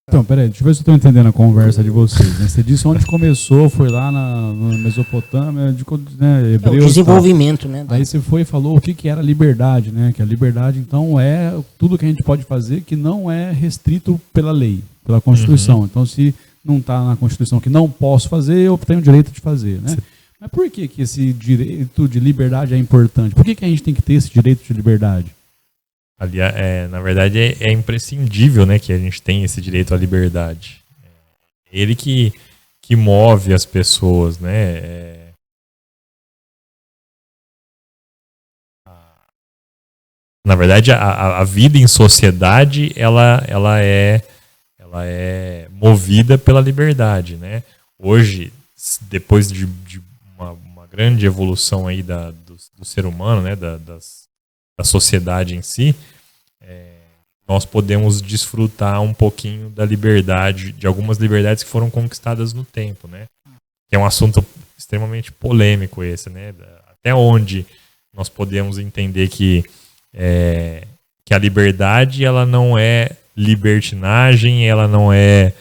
Então, peraí, deixa eu ver se eu estou entendendo a conversa de vocês. Né? Você disse onde começou, foi lá na Mesopotâmia, né, Hebreus. O desenvolvimento, né? Aí você foi e falou o que era liberdade, né? Que a liberdade, então, é tudo que a gente pode fazer que não é restrito pela lei, pela Constituição. Então, se não está na Constituição que não posso fazer, eu tenho o direito de fazer, né? Mas por que esse direito de liberdade é importante? Por que a gente tem que ter esse direito de liberdade? Na verdade, é imprescindível, né, que a gente tenha esse direito à liberdade. É ele que move as pessoas, né? Na verdade, a vida em sociedade ela é movida pela liberdade, né? Hoje, depois de uma grande evolução aí do ser humano, né, da sociedade em si, nós podemos desfrutar um pouquinho da liberdade, de algumas liberdades que foram conquistadas no tempo, né? Que é um assunto extremamente polêmico esse, né? Até onde nós podemos entender que a liberdade ela não é libertinagem, ela não é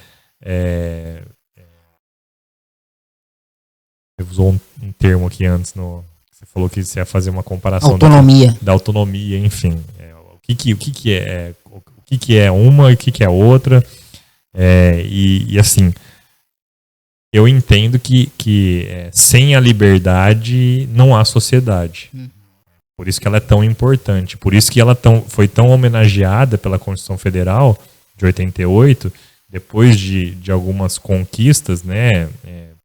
você usou um termo aqui antes você falou que você ia fazer uma comparação da autonomia, enfim. O que é uma e o que é a outra. E assim, eu entendo que sem a liberdade não há sociedade. Por isso que ela é tão importante. Por isso que ela foi tão homenageada pela Constituição Federal de 88, depois de algumas conquistas, né,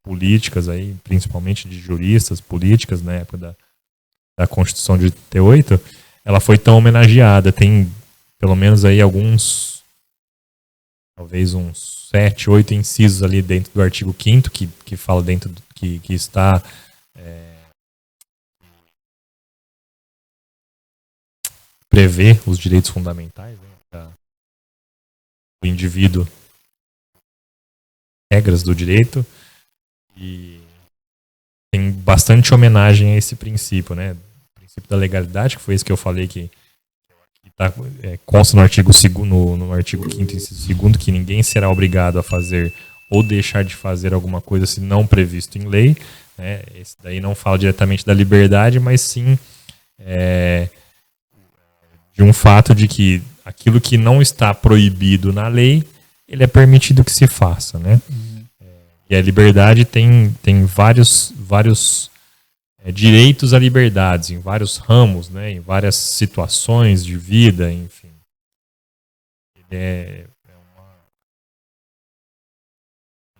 políticas, aí, principalmente de juristas políticas na época da Constituição de 88, ela foi tão homenageada. Tem pelo menos aí talvez uns 7, 8 incisos ali dentro do artigo 5º que fala que está prevê os direitos fundamentais, né, do indivíduo, regras do direito, e tem bastante homenagem a esse princípio, né? O princípio da legalidade, que foi esse que eu falei que consta no artigo 2º, no artigo 5º, inciso 2º, que ninguém será obrigado a fazer ou deixar de fazer alguma coisa se não previsto em lei, né? Esse daí não fala diretamente da liberdade, mas sim de um fato de que aquilo que não está proibido na lei, ele é permitido que se faça, né? E a liberdade tem vários direitos à liberdade, em vários ramos, né? Em várias situações de vida, enfim. Ele é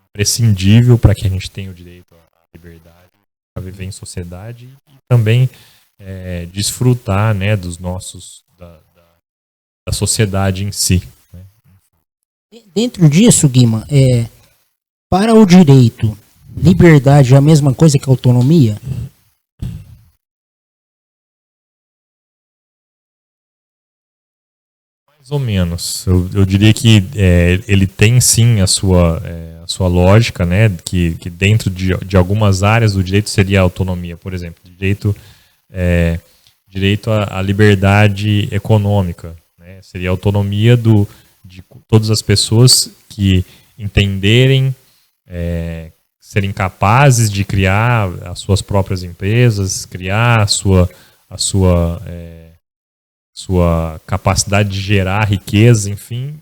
imprescindível para que a gente tenha o direito à liberdade, para viver em sociedade e também desfrutar, né, dos nossos da sociedade em si, né? Dentro disso, Guima, para o direito, liberdade é a mesma coisa que autonomia? Mais ou menos. Eu diria que ele tem sim a sua lógica, né? Que dentro de algumas áreas do direito seria a autonomia. Por exemplo, direito à liberdade econômica, né? Seria a autonomia de todas as pessoas que entenderem, serem capazes de criar as suas próprias empresas, criar a sua capacidade de gerar riqueza, enfim.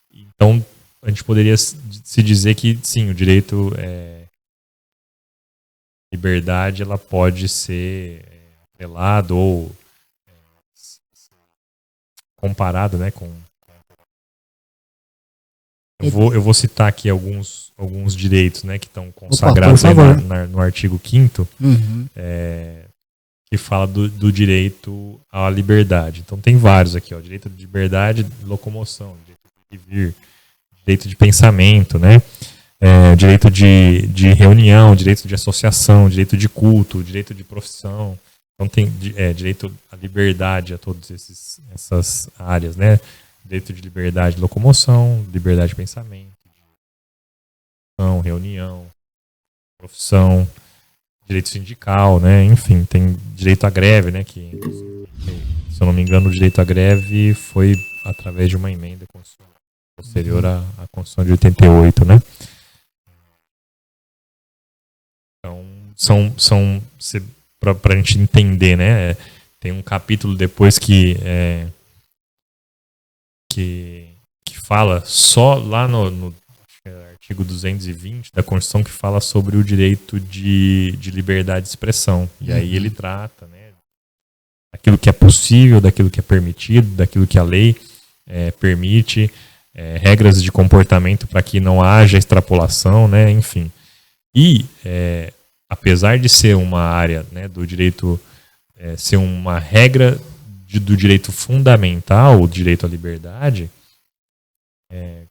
Então, a gente poderia se dizer que, sim, o direito liberdade ela pode ser atrelado ou comparado, né, com... Eu vou citar aqui alguns direitos, né, que estão consagrados aí no artigo 5º, que fala do direito à liberdade. Então tem vários aqui, ó, direito de liberdade de locomoção, direito de vir, direito de pensamento, né, direito de reunião, direito de associação, direito de culto, direito de profissão. Então tem direito à liberdade a todas essas áreas, né? Direito de liberdade de locomoção, liberdade de pensamento, reunião, profissão, direito sindical, né? Enfim, tem direito à greve, né? Que, se eu não me engano, o direito à greve foi através de uma emenda constitucional. posterior à Constituição de 88, né? Então, para a gente entender, né? Tem um capítulo depois que fala só lá no artigo 220 da Constituição, que fala sobre o direito de liberdade de expressão. E aí ele trata, né, daquilo que é possível, daquilo que é permitido, daquilo que a lei permite, regras de comportamento para que não haja extrapolação, né, enfim. E, apesar de ser uma área, né, do direito, ser uma regra do direito fundamental, o direito à liberdade,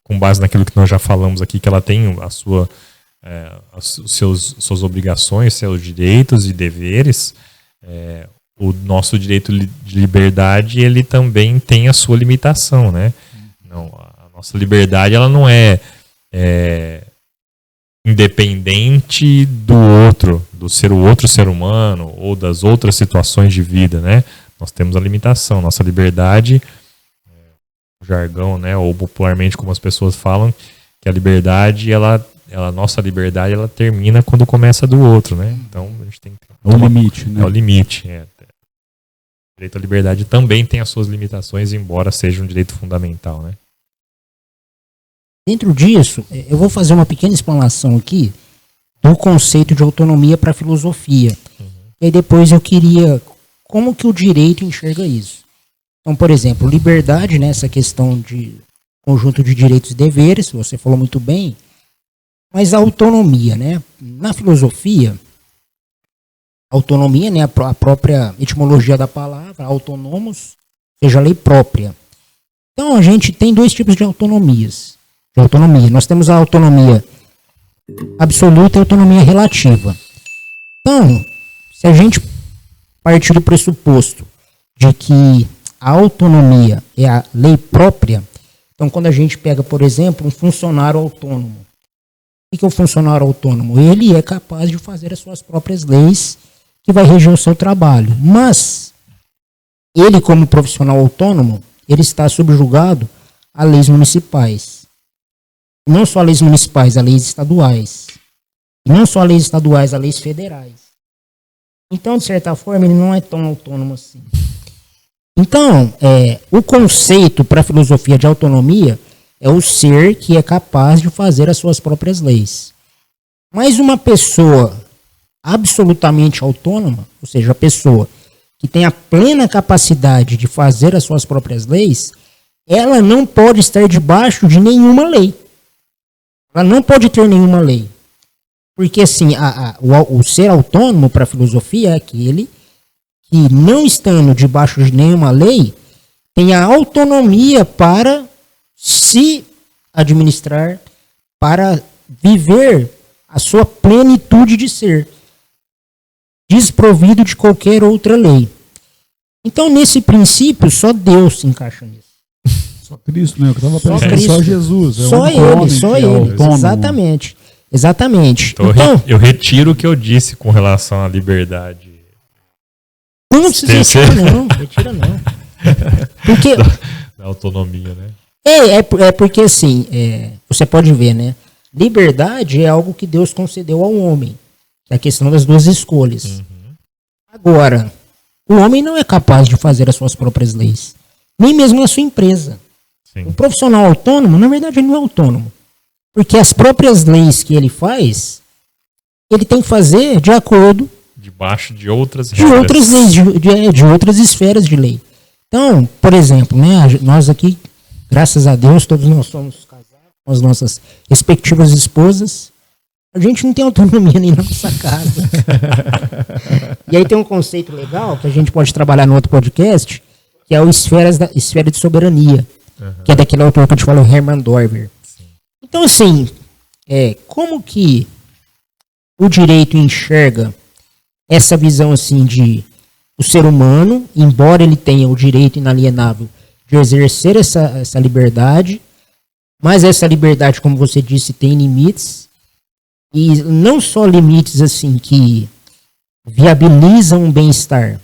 com base naquilo que nós já falamos aqui, que ela tem suas obrigações, seus direitos e deveres, o nosso direito de liberdade, ele também tem a sua limitação, né? Não, a nossa liberdade, ela não é independente do outro, do outro ser humano ou das outras situações de vida, né? Nós temos a limitação. Nossa liberdade, o jargão, né, ou popularmente como as pessoas falam, que a liberdade, nossa liberdade, ela termina quando começa do outro, né? Então a gente tem que... É o limite, né? É o limite. O direito à liberdade também tem as suas limitações, embora seja um direito fundamental, né? Dentro disso, eu vou fazer uma pequena explanação aqui do conceito de autonomia para a filosofia. E aí depois eu queria... Como que o direito enxerga isso? Então, por exemplo, liberdade, né, essa questão de conjunto de direitos e deveres, você falou muito bem, mas a autonomia, né? Na filosofia, autonomia, né, a própria etimologia da palavra, autonomos, seja lei própria. Então, a gente tem dois tipos de autonomias. Nós temos a autonomia absoluta e a autonomia relativa. Então, se a gente partir do pressuposto de que a autonomia é a lei própria, então quando a gente pega, por exemplo, um funcionário autônomo, o que é um funcionário autônomo? Ele é capaz de fazer as suas próprias leis que vai reger o seu trabalho, mas ele, como profissional autônomo, ele está subjugado a leis municipais. Não só a leis municipais, a leis estaduais. Não só a leis estaduais, a leis federais. Então, de certa forma, ele não é tão autônomo assim. Então, o conceito para a filosofia de autonomia é o ser que é capaz de fazer as suas próprias leis. Mas uma pessoa absolutamente autônoma, ou seja, a pessoa que tem a plena capacidade de fazer as suas próprias leis, ela não pode estar debaixo de nenhuma lei. Ela não pode ter nenhuma lei. Porque, assim, o ser autônomo para a filosofia é aquele que, não estando debaixo de nenhuma lei, tem a autonomia para se administrar, para viver a sua plenitude de ser, desprovido de qualquer outra lei. Então, nesse princípio, só Deus se encaixa nisso. Só Cristo, né? Eu estava pensando, só Jesus. Só ele. Exatamente. Então, eu retiro o que eu disse com relação à liberdade. Não precisa retira não. Porque, da autonomia, né? Porque assim, você pode ver, né? Liberdade é algo que Deus concedeu ao homem. É a questão das duas escolhas. Agora, o homem não é capaz de fazer as suas próprias leis. Nem mesmo na sua empresa. Sim. O profissional autônomo, na verdade, ele não é autônomo. Porque as próprias leis que ele faz, ele tem que fazer de acordo... Debaixo de outras regras. De outras leis, de outras esferas de lei. Então, por exemplo, né, nós aqui, graças a Deus, todos nós somos casados com as nossas respectivas esposas. A gente não tem autonomia nem na nossa casa. E aí tem um conceito legal que a gente pode trabalhar no outro podcast, que é o esfera de soberania, que é daquele autor que a gente falou, Hermann Dorver. Sim. Então, assim, como que o direito enxerga essa visão assim de o ser humano, embora ele tenha o direito inalienável de exercer essa liberdade, mas essa liberdade, como você disse, tem limites, e não só limites assim que viabilizam um bem-estar,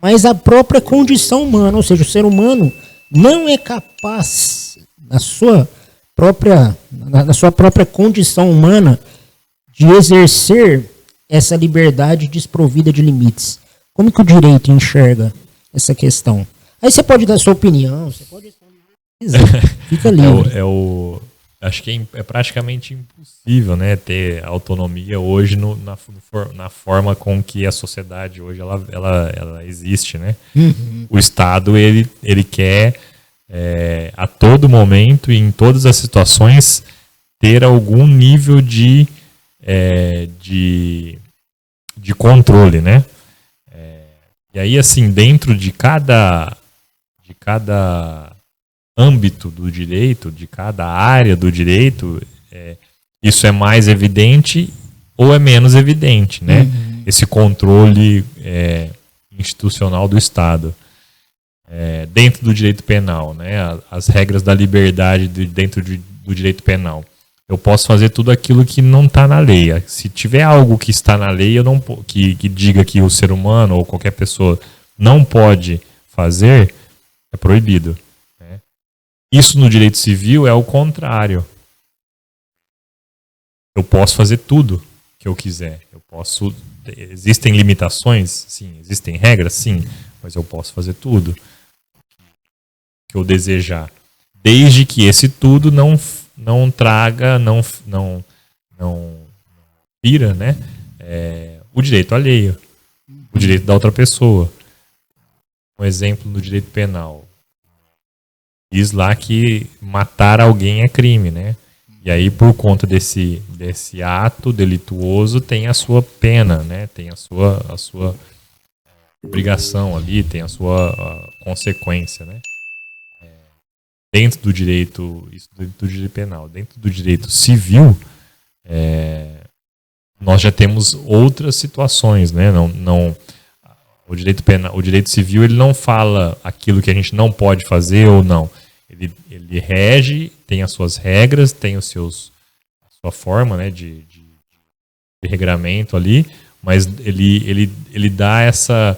mas a própria condição humana, ou seja, o ser humano não é capaz, na sua na sua própria condição humana de exercer essa liberdade desprovida de limites. Como que o direito enxerga essa questão? Aí você pode dar sua opinião, você pode responder. Fica livre. Acho que é praticamente impossível, né, ter autonomia hoje na forma com que a sociedade hoje ela existe, né? Uhum. O Estado ele quer a todo momento e em todas as situações ter algum nível de controle, né? E aí, assim, dentro de cada âmbito do direito, de cada área do direito, isso é mais evidente ou é menos evidente, né? Uhum. Esse controle institucional do Estado. Dentro do direito penal, né? As regras da liberdade dentro do direito penal. Eu posso fazer tudo aquilo que não está na lei. Se tiver algo que está na lei, que diga que o ser humano ou qualquer pessoa não pode fazer, é proibido. Né? Isso no direito civil é o contrário. Eu posso fazer tudo que eu quiser. Existem limitações? Sim. Existem regras? Sim. Mas eu posso fazer tudo que eu desejar. Desde que esse tudo não traga, não tira, né, o direito alheio, o direito da outra pessoa. Um exemplo no direito penal. Diz lá que matar alguém é crime, né? E aí, por conta desse ato delituoso, tem a sua pena, né? Tem a sua obrigação ali, tem a sua consequência, né? Dentro do direito, isso dentro do direito penal. Dentro do direito civil, nós já temos outras situações, né? O direito penal, o direito civil, ele não fala aquilo que a gente não pode fazer ou não. Ele rege, tem as suas regras, tem a sua forma, né, de regramento ali, mas ele dá essa...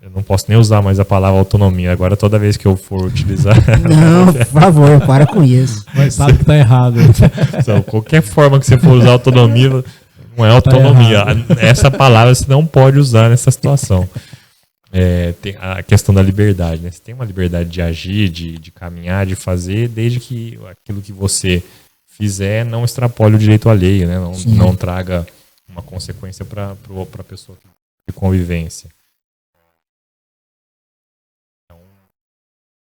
Eu não posso nem usar mais a palavra autonomia. Agora, toda vez que eu for utilizar... Não, por favor, para com isso. Mas sabe que tá errado. Então, qualquer forma que você for usar autonomia, não é autonomia. Essa palavra você não pode usar nessa situação. Tem a questão da liberdade. Né? Você tem uma liberdade de agir, de caminhar, de fazer, desde que aquilo que você fizer não extrapole o direito alheio, né? Não traga uma consequência para a pessoa de convivência.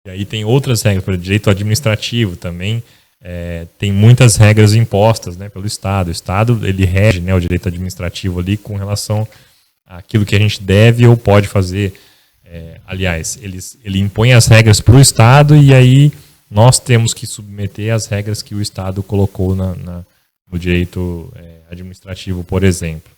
E aí tem outras regras, por exemplo, direito administrativo também, tem muitas regras impostas, né, pelo Estado. O Estado, ele rege, né, o direito administrativo ali com relação àquilo que a gente deve ou pode fazer. Aliás, ele impõe as regras para o Estado e aí nós temos que submeter as regras que o Estado colocou no direito administrativo, por exemplo.